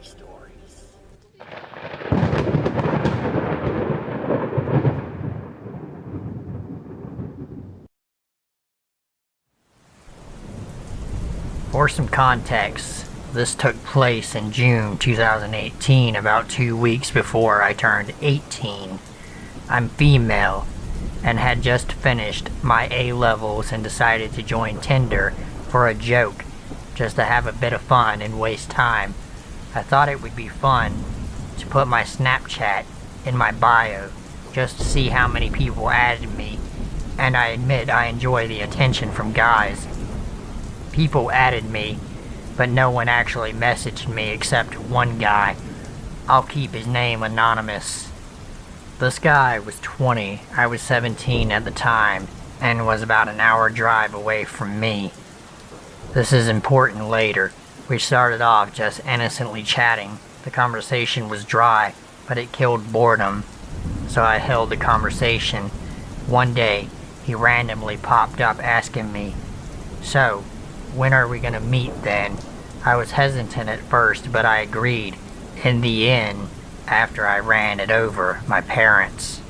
stories. For some context, this took place in June 2018, about 2 weeks before I turned 18. I'm female and had just finished my A-levels and decided to join Tinder for a joke, just to have a bit of fun and waste time. I thought it would be fun to put my Snapchat in my bio just to see how many people added me, and I admit I enjoy the attention from guys. People added me, but no one actually messaged me except one guy. I'll keep his name anonymous. This guy was 20, I was 17 at the time, and was about an hour drive away from me. This is important later. We started off just innocently chatting. The conversation was dry, but it killed boredom, so I held the conversation. One day, he randomly popped up asking me, "So, when are we gonna meet then?" I was hesitant at first, but I agreed. In the end, after I ran it over my parents,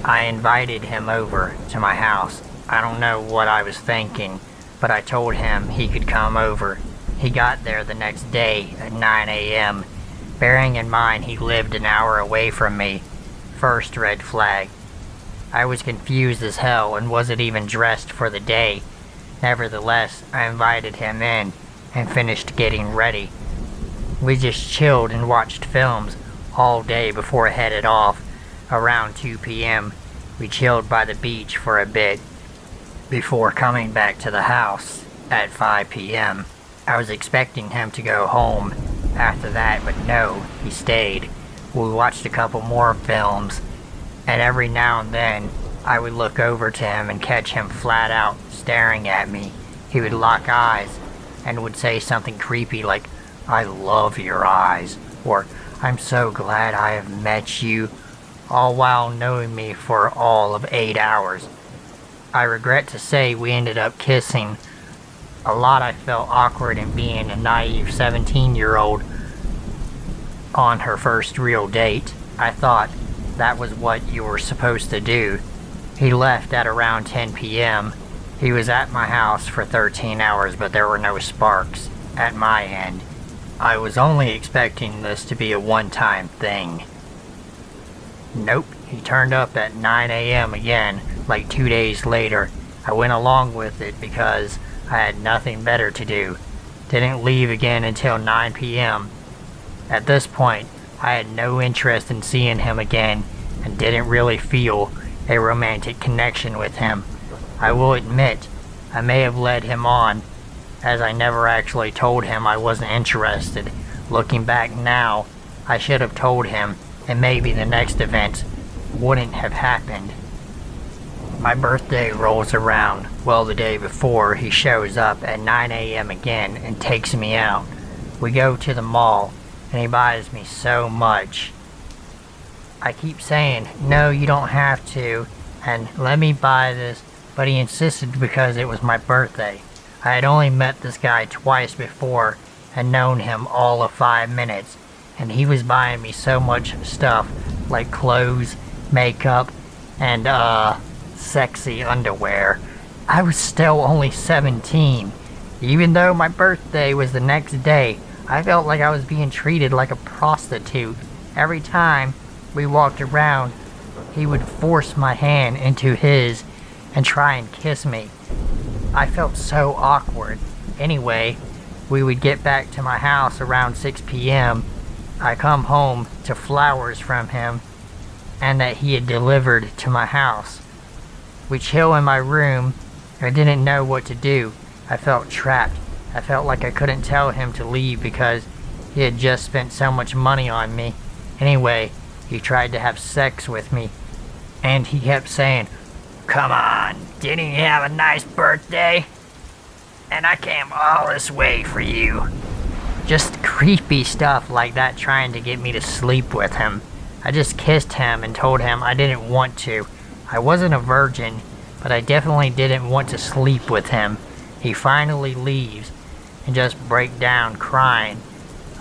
I invited him over to my house. I don't know what I was thinking, but I told him he could come over. He got there the next day at 9 a.m., bearing in mind he lived an hour away from me. First red flag. I was confused as hell and wasn't even dressed for the day. Nevertheless, I invited him in and finished getting ready. We just chilled and watched films all day before I headed off. Around 2 p.m., we chilled by the beach for a bit before coming back to the house at 5 p.m. I was expecting him to go home after that, but no, he stayed. We watched a couple more films, and every now and then I would look over to him and catch him flat out staring at me. He would lock eyes and would say something creepy like, "I love your eyes," or "I'm so glad I have met you," all while knowing me for all of 8 hours. I regret to say we ended up kissing. A lot I felt awkward in being a naive 17-year-old on her first real date. I thought that was what you were supposed to do. He left at around 10 p.m. He was at my house for 13 hours, but there were no sparks at my end. I was only expecting this to be a one-time thing. Nope, he turned up at 9 a.m. again, like 2 days later. I went along with it because I had nothing better to do. Didn't leave again until 9 p.m. At this point, I had no interest in seeing him again and didn't really feel a romantic connection with him. I will admit, I may have led him on, as I never actually told him I wasn't interested. Looking back now, I should have told him, and maybe the next event wouldn't have happened. My birthday rolls around. Well, the day before, he shows up at 9 a.m. again and takes me out. We go to the mall, and he buys me so much. I keep saying, "No, you don't have to," and "let me buy this," but he insisted because it was my birthday. I had only met this guy twice before and known him all of 5 minutes, and he was buying me so much stuff like clothes, makeup, and sexy underwear. I was still only 17. Even though my birthday was the next day, I felt like I was being treated like a prostitute. Every time we walked around, he would force my hand into his and try and kiss me. I felt so awkward. Anyway, we would get back to my house around 6 p.m. I come home to flowers from him and that he had delivered to my house. We chill in my room. I didn't know what to do. I felt trapped. I felt like I couldn't tell him to leave because he had just spent so much money on me. Anyway, he tried to have sex with me, and he kept saying, "Come on, didn't you have a nice birthday? And I came all this way for you." Just creepy stuff like that, trying to get me to sleep with him. I just kissed him and told him I didn't want to. I wasn't a virgin, but I definitely didn't want to sleep with him. He finally leaves and just breaks down crying.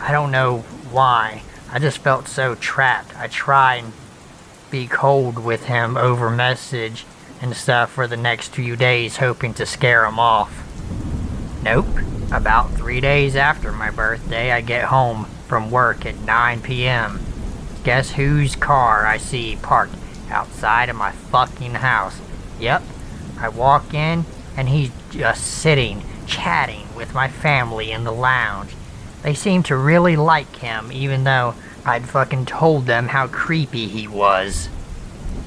I don't know why. I just felt so trapped. I tried and be cold with him over message and stuff for the next few days, hoping to scare him off. Nope. About 3 days after my birthday, I get home from work at 9 p.m. Guess whose car I see parked outside of my fucking house? Yep. I walk in and he's just sitting, chatting with my family in the lounge. They seem to really like him, even though I'd fucking told them how creepy he was.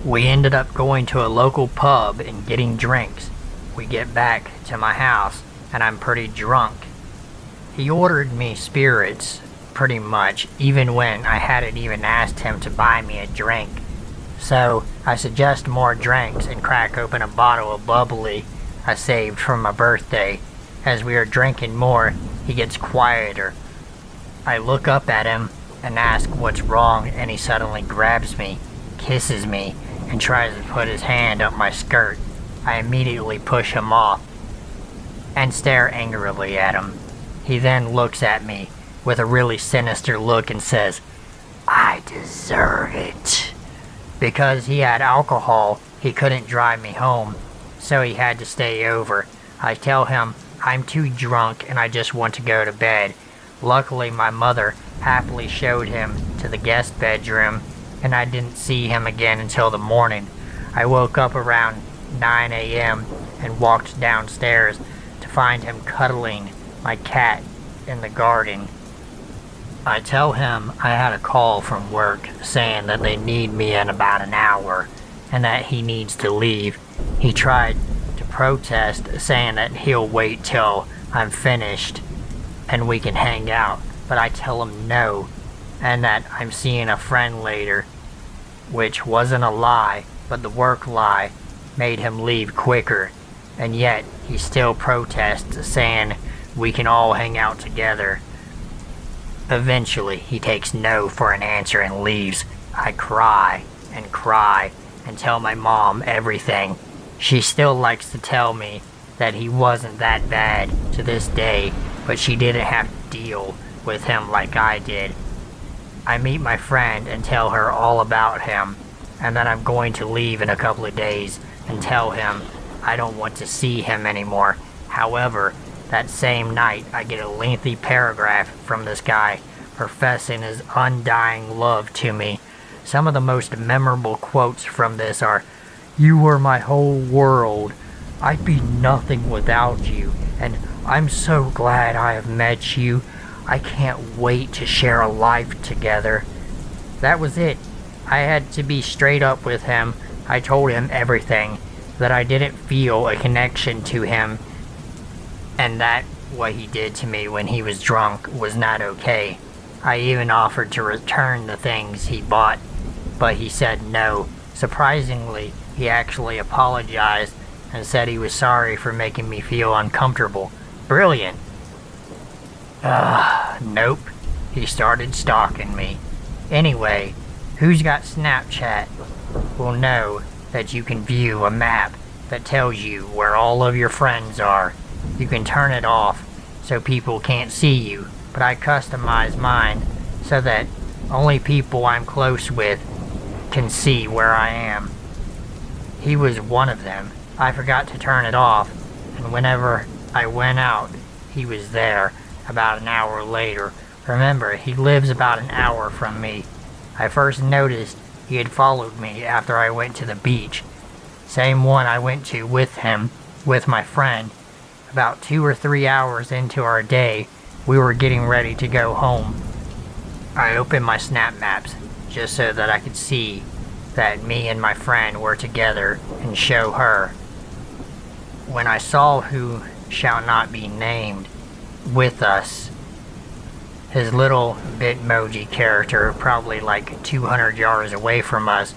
We ended up going to a local pub and getting drinks. We get back to my house and I'm pretty drunk. He ordered me spirits, pretty much, even when I hadn't even asked him to buy me a drink. So I suggest more drinks and crack open a bottle of bubbly I saved from my birthday. As we are drinking more, he gets quieter. I look up at him and ask what's wrong, and he suddenly grabs me, kisses me, and tries to put his hand up my skirt. I immediately push him off and stare angrily at him. He then looks at me with a really sinister look and says, "I deserve it." Because he had alcohol, he couldn't drive me home, so he had to stay over. I tell him I'm too drunk and I just want to go to bed. Luckily, my mother happily showed him to the guest bedroom, and I didn't see him again until the morning. I woke up around 9 a.m. and walked downstairs to find him cuddling my cat in the garden. I tell him I had a call from work saying that they need me in about an hour and that he needs to leave. He tried to protest, saying that he'll wait till I'm finished and we can hang out, but I tell him no, and that I'm seeing a friend later, which wasn't a lie, but the work lie made him leave quicker, and yet he still protests, saying we can all hang out together. Eventually, he takes no for an answer and leaves. I cry and tell my mom everything. She still likes to tell me that he wasn't that bad to this day, but she didn't have to deal with him like I did. I meet my friend and tell her all about him, and that I'm going to leave in a couple of days, and tell him I don't want to see him anymore. However, that same night I get a lengthy paragraph from this guy professing his undying love to me. Some of the most memorable quotes from this are, "You were my whole world. I'd be nothing without you, and I'm so glad I have met you. I can't wait to share a life together." That was it. I had to be straight up with him. I told him everything, that I didn't feel a connection to him, and that what he did to me when he was drunk was not okay. I even offered to return the things he bought, but he said no. Surprisingly, he actually apologized and said he was sorry for making me feel uncomfortable. Brilliant. Nope. He started stalking me. Anyway, who's got Snapchat will know that you can view a map that tells you where all of your friends are. You can turn it off so people can't see you, but I customize mine so that only people I'm close with can see where I am. He was one of them. I forgot to turn it off, and whenever I went out, he was there about an hour later. Remember, he lives about an hour from me. I first noticed he had followed me after I went to the beach. Same one I went to with him, with my friend. About 2 or 3 hours into our day, we were getting ready to go home. I opened my snap maps just so that I could see that me and my friend were together and show her. When I saw who shall not be named with us, his little Bitmoji character, probably like 200 yards away from us,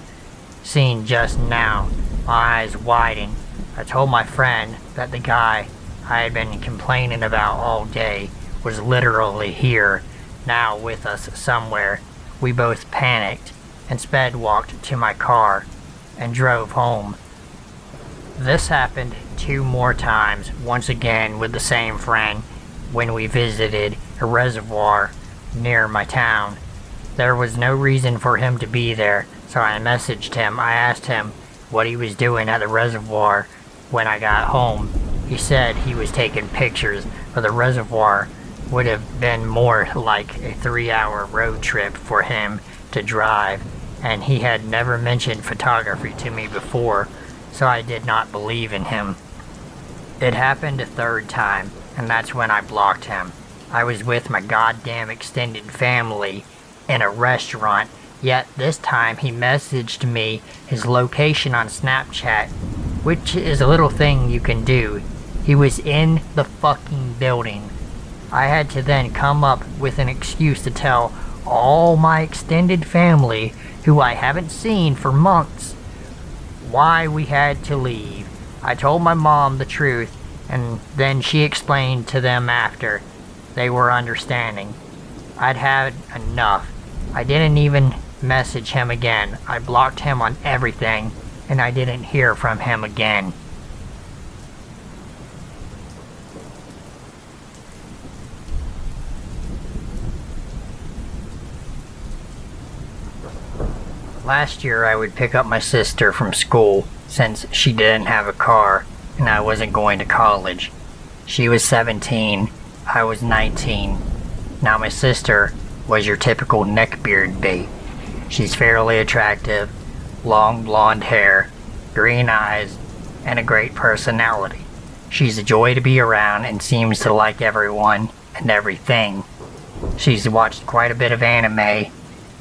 seen just now, my eyes widened. I told my friend that the guy I had been complaining about all day was literally here, now with us somewhere. We both panicked and sped walked to my car and drove home. This happened 2 more times, once again with the same friend, when we visited a reservoir near my town. There was no reason for him to be there, so I messaged him. I asked him what he was doing at the reservoir when I got home. He said he was taking pictures, but the reservoir would have been more like a 3-hour road trip for him to drive, and he had never mentioned photography to me before, so I did not believe in him. It happened a third time, and that's when I blocked him. I was with my goddamn extended family in a restaurant, yet this time he messaged me his location on Snapchat, which is a little thing you can do. He was in the fucking building. I had to then come up with an excuse to tell all my extended family, who I haven't seen for months, why we had to leave. I told my mom the truth, and then she explained to them after. They were understanding. I'd had enough. I didn't even message him again. I blocked him on everything, and I didn't hear from him again. Last year I would pick up my sister from school since she didn't have a car and I wasn't going to college. She was 17, I was 19. Now my sister was your typical neckbeard bait. She's fairly attractive, long blonde hair, green eyes, and a great personality. She's a joy to be around and seems to like everyone and everything. She's watched quite a bit of anime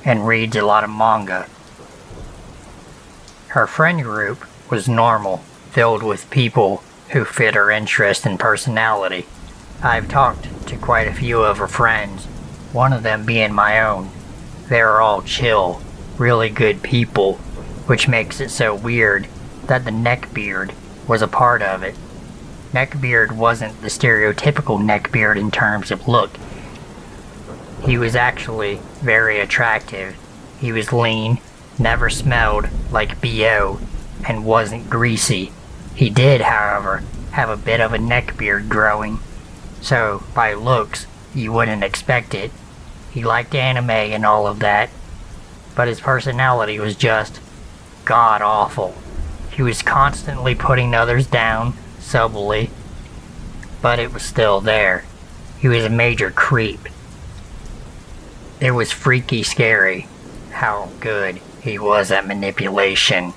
and reads a lot of manga. Her friend group was normal, filled with people who fit her interest and personality. I've talked to quite a few of her friends, one of them being my own. They're all chill, really good people, which makes it so weird that the neckbeard was a part of it. Neckbeard wasn't the stereotypical neckbeard in terms of look. He was actually very attractive. He was lean, never smelled like BO, and wasn't greasy. He did, however, have a bit of a neckbeard growing, so by looks, you wouldn't expect it. He liked anime and all of that, but his personality was just god-awful. He was constantly putting others down, subtly, but it was still there. He was a major creep. It was freaky scary how good he was at manipulation,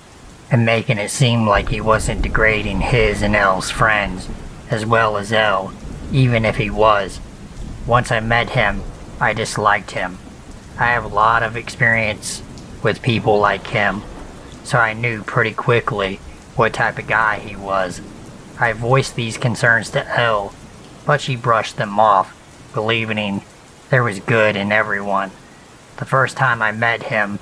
and making it seem like he wasn't degrading his and Elle's friends, as well as Elle, even if he was. Once I met him, I disliked him. I have a lot of experience with people like him, so I knew pretty quickly what type of guy he was. I voiced these concerns to Elle, but she brushed them off, believing there was good in everyone. The first time I met him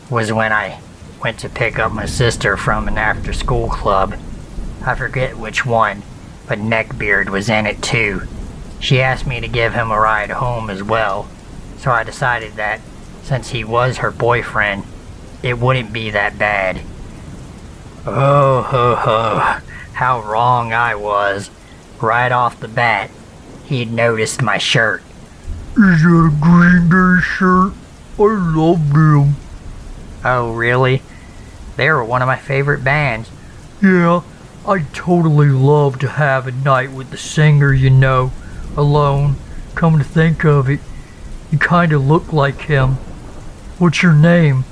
was when I went to pick up my sister from an after-school club. I forget which one, but Neckbeard was in it too. She asked me to give him a ride home as well, so I decided that, since he was her boyfriend, it wouldn't be that bad. Oh ho ho, how wrong I was. Right off the bat, he'd noticed my shirt. Is that a Green Day shirt? I love them. Oh really? They were one of my favorite bands. Yeah, I'd totally love to have a night with the singer, you know, alone. Come to think of it, you kinda look like him. What's your name?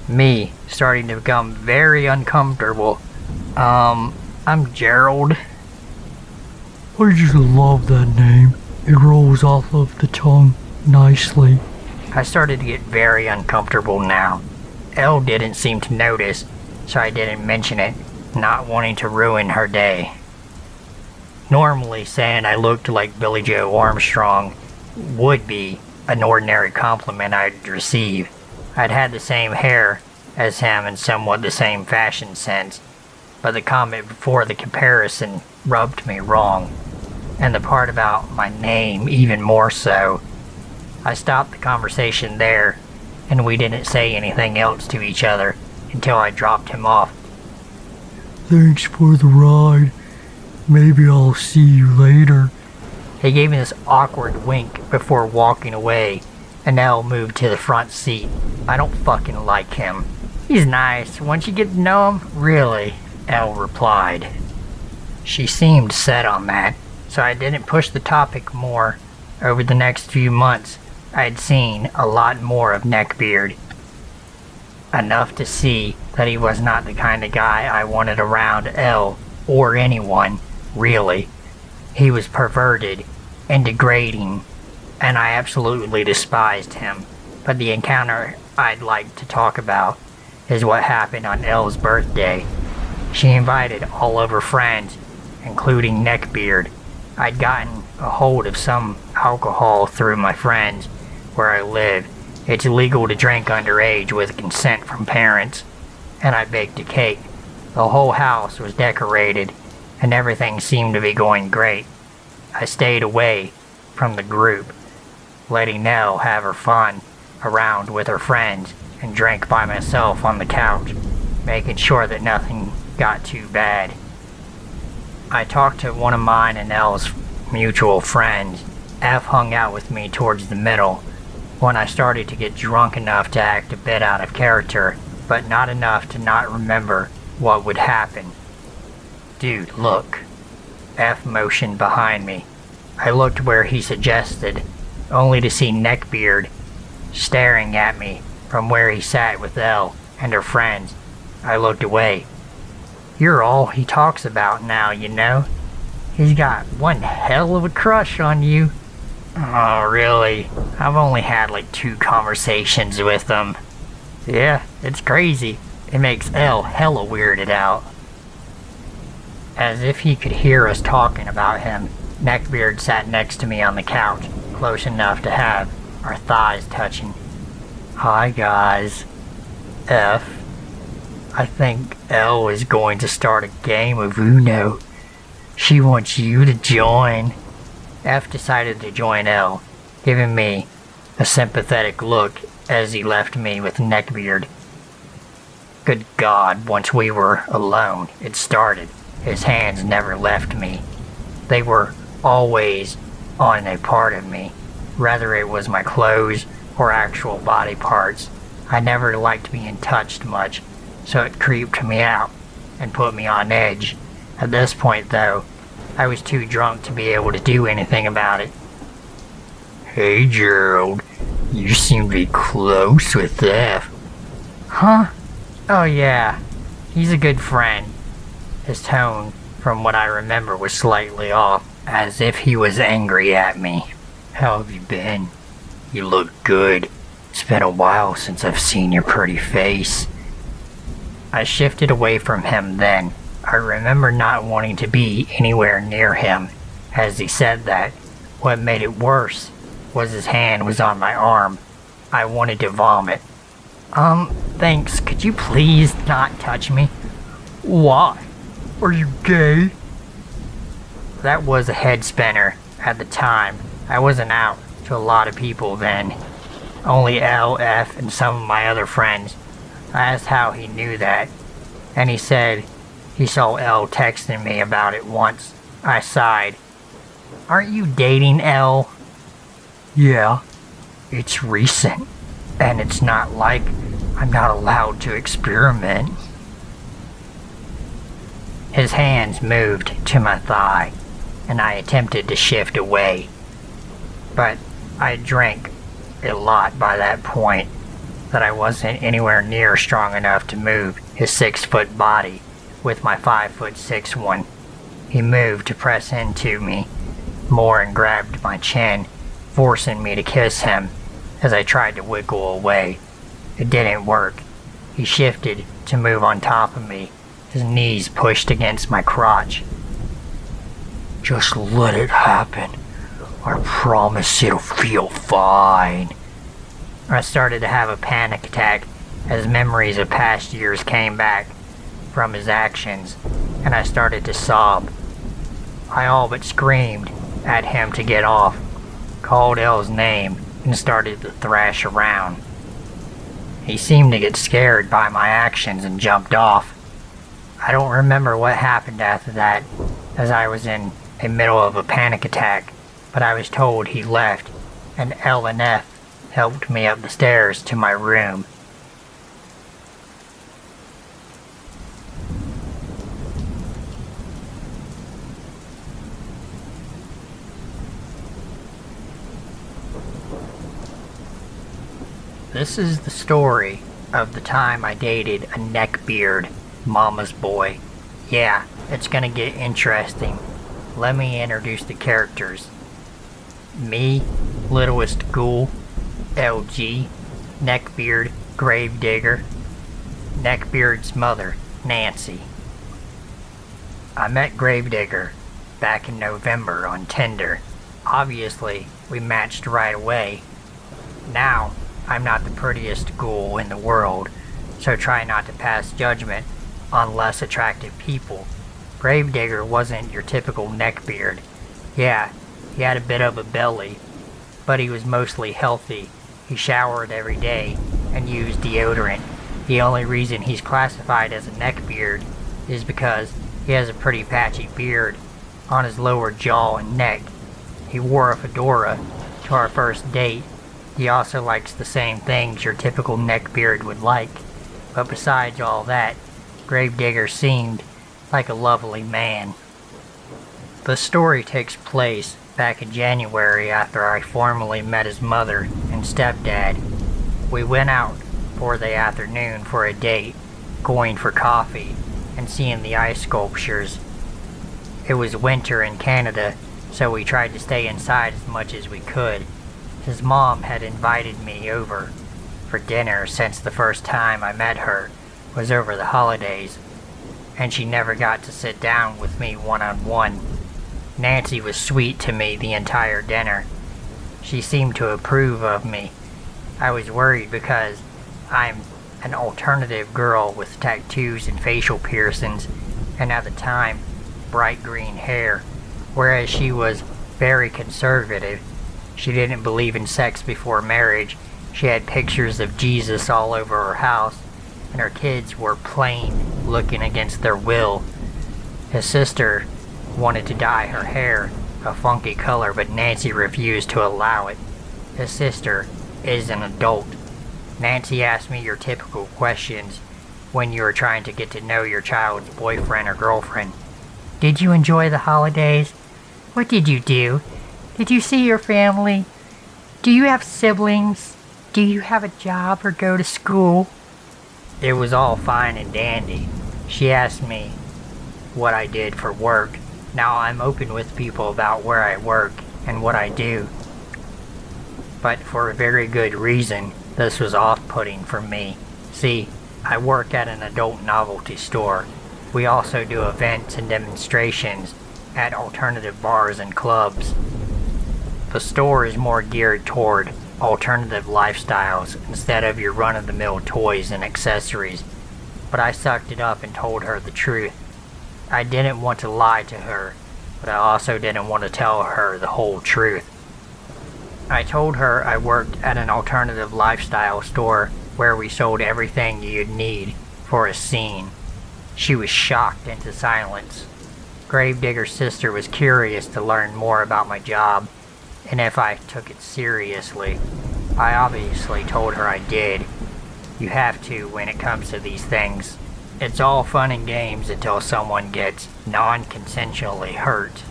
Me, starting to become very uncomfortable. I'm Gerald. I just love that name. It rolls off of the tongue nicely. I started to get very uncomfortable now. Elle didn't seem to notice, so I didn't mention it, not wanting to ruin her day. Normally, saying I looked like Billy Joe Armstrong would be an ordinary compliment I'd receive. I'd had the same hair as him and somewhat the same fashion sense, but the comment before the comparison rubbed me wrong, and the part about my name even more so. I stopped the conversation there, and we didn't say anything else to each other until I dropped him off. Thanks for the ride. Maybe I'll see you later. He gave me this awkward wink before walking away, and Elle moved to the front seat. I don't fucking like him. He's nice. Once you get to know him, really, Elle replied. She seemed set on that, so I didn't push the topic more. Over the next few months, I'd seen a lot more of Neckbeard. Enough to see that he was not the kind of guy I wanted around Elle, or anyone, really. He was perverted and degrading, and I absolutely despised him. But the encounter I'd like to talk about is what happened on Elle's birthday. She invited all of her friends, including Neckbeard. I'd gotten a hold of some alcohol through my friends where I live. It's illegal to drink underage with consent from parents, and I baked a cake. The whole house was decorated, and everything seemed to be going great. I stayed away from the group, letting Nell have her fun around with her friends, and drank by myself on the couch, making sure that nothing got too bad. I talked to one of mine and Elle's mutual friends. F hung out with me towards the middle, when I started to get drunk enough to act a bit out of character, but not enough to not remember what would happen. Dude, look. F motioned behind me. I looked where he suggested, only to see Neckbeard staring at me from where he sat with Elle and her friends. I looked away. You're all he talks about now, you know. He's got one hell of a crush on you. Oh, really? I've only had like 2 conversations with him. Yeah, it's crazy. It makes Elle hella weirded out. As if he could hear us talking about him, Neckbeard sat next to me on the couch, close enough to have our thighs touching. Hi guys. F. I think Elle is going to start a game of Uno. She wants you to join. F decided to join Elle, giving me a sympathetic look as he left me with Neckbeard. Good God, once we were alone, it started. His hands never left me. They were always on a part of me, whether it was my clothes or actual body parts. I never liked being touched much, so it creeped me out and put me on edge. At this point, though, I was too drunk to be able to do anything about it. Hey, Gerald. You seem to be close with F. Huh? Oh, yeah. He's a good friend. His tone, from what I remember, was slightly off, as if he was angry at me. How have you been? You look good. It's been a while since I've seen your pretty face. I shifted away from him then. I remember not wanting to be anywhere near him as he said that. What made it worse was his hand was on my arm. I wanted to vomit. Thanks. Could you please not touch me? Why? Are you gay? That was a head spinner at the time. I wasn't out to a lot of people then. Only L, F, and some of my other friends. I asked how he knew that, and he said he saw L texting me about it once. I sighed. Aren't you dating L? Yeah. It's recent, and it's not like I'm not allowed to experiment. His hands moved to my thigh, and I attempted to shift away. But I drank a lot by that point, that I wasn't anywhere near strong enough to move his 6-foot body with my 5'6" one. He moved to press into me more and grabbed my chin, forcing me to kiss him as I tried to wiggle away. It didn't work. He shifted to move on top of me, his knees pushed against my crotch. Just let it happen. I promise it'll feel fine. I started to have a panic attack as memories of past years came back from his actions, and I started to sob. I all but screamed at him to get off, called L's name, and started to thrash around. He seemed to get scared by my actions and jumped off. I don't remember what happened after that, as I was in the middle of a panic attack, but I was told he left, and L and F helped me up the stairs to my room. This is the story of the time I dated a neckbeard mama's boy. Yeah, it's gonna get interesting. Let me introduce the characters. Me, littlest ghoul, LG, neckbeard, gravedigger, neckbeard's mother, Nancy. I met Gravedigger back in November on Tinder. Obviously, we matched right away. Now, I'm not the prettiest ghoul in the world, so try not to pass judgment on less attractive people. Gravedigger wasn't your typical neckbeard. Yeah, he had a bit of a belly, but he was mostly healthy. He showered every day and used deodorant. The only reason he's classified as a neckbeard is because he has a pretty patchy beard on his lower jaw and neck. He wore a fedora to our first date. He also likes the same things your typical neckbeard would like, but besides all that, Gravedigger seemed like a lovely man. The story takes place back in January after I formally met his mother and stepdad. We went out for the afternoon for a date, going for coffee and seeing the ice sculptures. It was winter in Canada, so we tried to stay inside as much as we could. His mom had invited me over for dinner since the first time I met her was over the holidays, and she never got to sit down with me one-on-one. Nancy was sweet to me the entire dinner. She seemed to approve of me. I was worried because I'm an alternative girl with tattoos and facial piercings, and at the time, bright green hair, whereas she was very conservative. She didn't believe in sex before marriage. She had pictures of Jesus all over her house, and her kids were plain looking against their will. His sister wanted to dye her hair a funky color, but Nancy refused to allow it. His sister is an adult. Nancy asked me your typical questions when you are trying to get to know your child's boyfriend or girlfriend. Did you enjoy the holidays? What did you do? Did you see your family? Do you have siblings? Do you have a job or go to school? It was all fine and dandy. She asked me what I did for work. Now I'm open with people about where I work and what I do. But for a very good reason, this was off-putting for me. See, I work at an adult novelty store. We also do events and demonstrations at alternative bars and clubs. The store is more geared toward alternative lifestyles instead of your run-of-the-mill toys and accessories. But I sucked it up and told her the truth. I didn't want to lie to her, but I also didn't want to tell her the whole truth. I told her I worked at an alternative lifestyle store where we sold everything you'd need for a scene. She was shocked into silence. Gravedigger's sister was curious to learn more about my job and if I took it seriously. I obviously told her I did. You have to when it comes to these things. It's all fun and games until someone gets non-consensually hurt.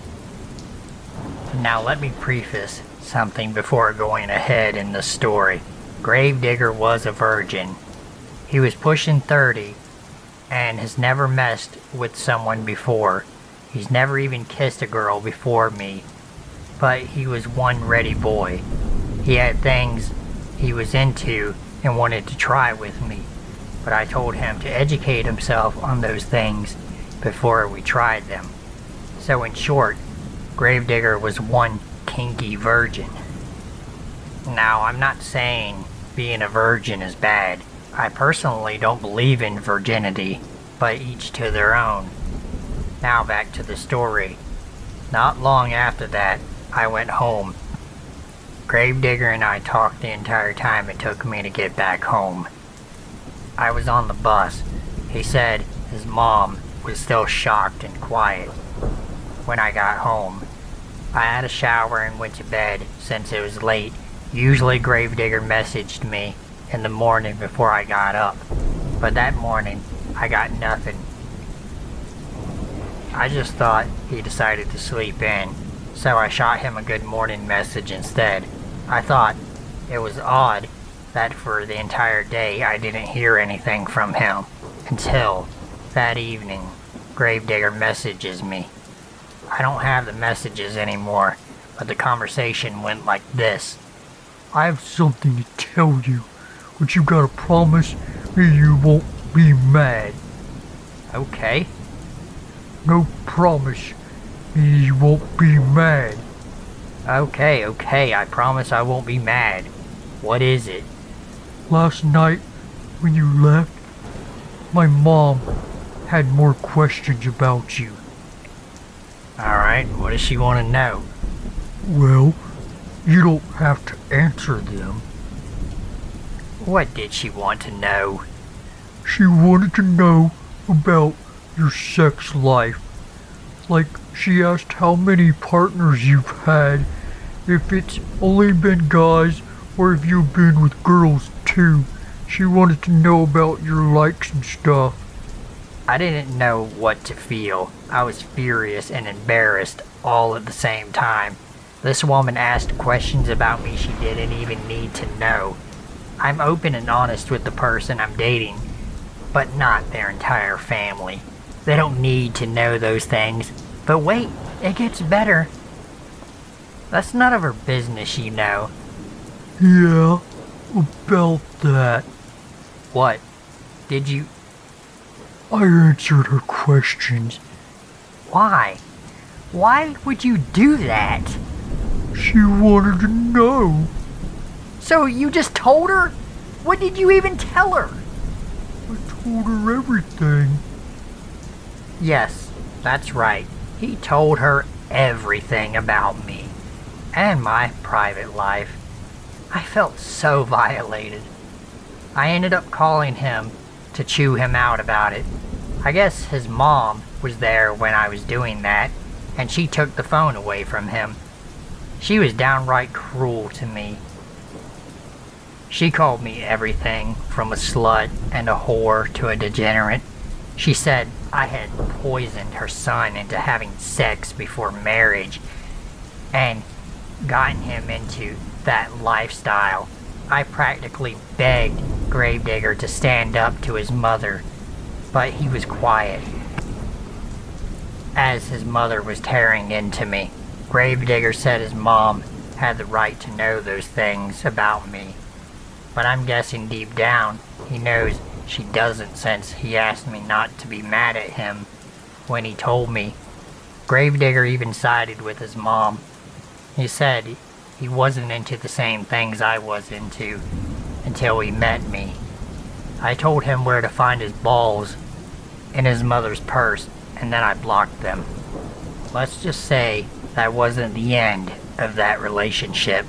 Now let me preface something before going ahead in the story. Gravedigger was a virgin. He was pushing 30 and has never messed with someone before. He's never even kissed a girl before me, but he was one ready boy. He had things he was into and wanted to try with me, but I told him to educate himself on those things before we tried them. So in short, Gravedigger was one kinky virgin. Now, I'm not saying being a virgin is bad. I personally don't believe in virginity, but each to their own. Now back to the story. Not long after that, I went home. Gravedigger and I talked the entire time it took me to get back home. I was on the bus. He said his mom was still shocked and quiet. When I got home, I had a shower and went to bed since it was late. Usually Gravedigger messaged me in the morning before I got up, but that morning I got nothing. I just thought he decided to sleep in, so I shot him a good morning message instead. I thought it was odd that for the entire day I didn't hear anything from him until that evening Gravedigger messages me. I don't have the messages anymore, but the conversation went like this. I have something to tell you, but you gotta promise me you won't be mad. Okay. No promise me you won't be mad. Okay, I promise I won't be mad. What is it? Last night, when you left, my mom had more questions about you. Alright, what does she want to know? Well, you don't have to answer them. What did she want to know? She wanted to know about your sex life. Like, she asked how many partners you've had, if it's only been guys, or if you've been with girls too. She wanted to know about your likes and stuff. I didn't know what to feel. I was furious and embarrassed all at the same time. This woman asked questions about me she didn't even need to know. I'm open and honest with the person I'm dating, but not their entire family. They don't need to know those things. But wait, it gets better. That's none of her business, you know. Yeah, about that. What? Did you... I answered her questions. Why? Why would you do that? She wanted to know. So you just told her? What did you even tell her? I told her everything. Yes, that's right. He told her everything about me and my private life. I felt so violated. I ended up calling him to chew him out about it. I guess his mom was there when I was doing that, and she took the phone away from him. She was downright cruel to me. She called me everything from a slut and a whore to a degenerate. She said I had poisoned her son into having sex before marriage and gotten him into that lifestyle. I practically begged Gravedigger to stand up to his mother, but he was quiet as his mother was tearing into me. Gravedigger said his mom had the right to know those things about me, but I'm guessing deep down he knows she doesn't, since he asked me not to be mad at him when he told me. Gravedigger even sided with his mom. He said he wasn't into the same things I was into until he met me. I told him where to find his balls in his mother's purse, and then I blocked them. Let's just say that wasn't the end of that relationship.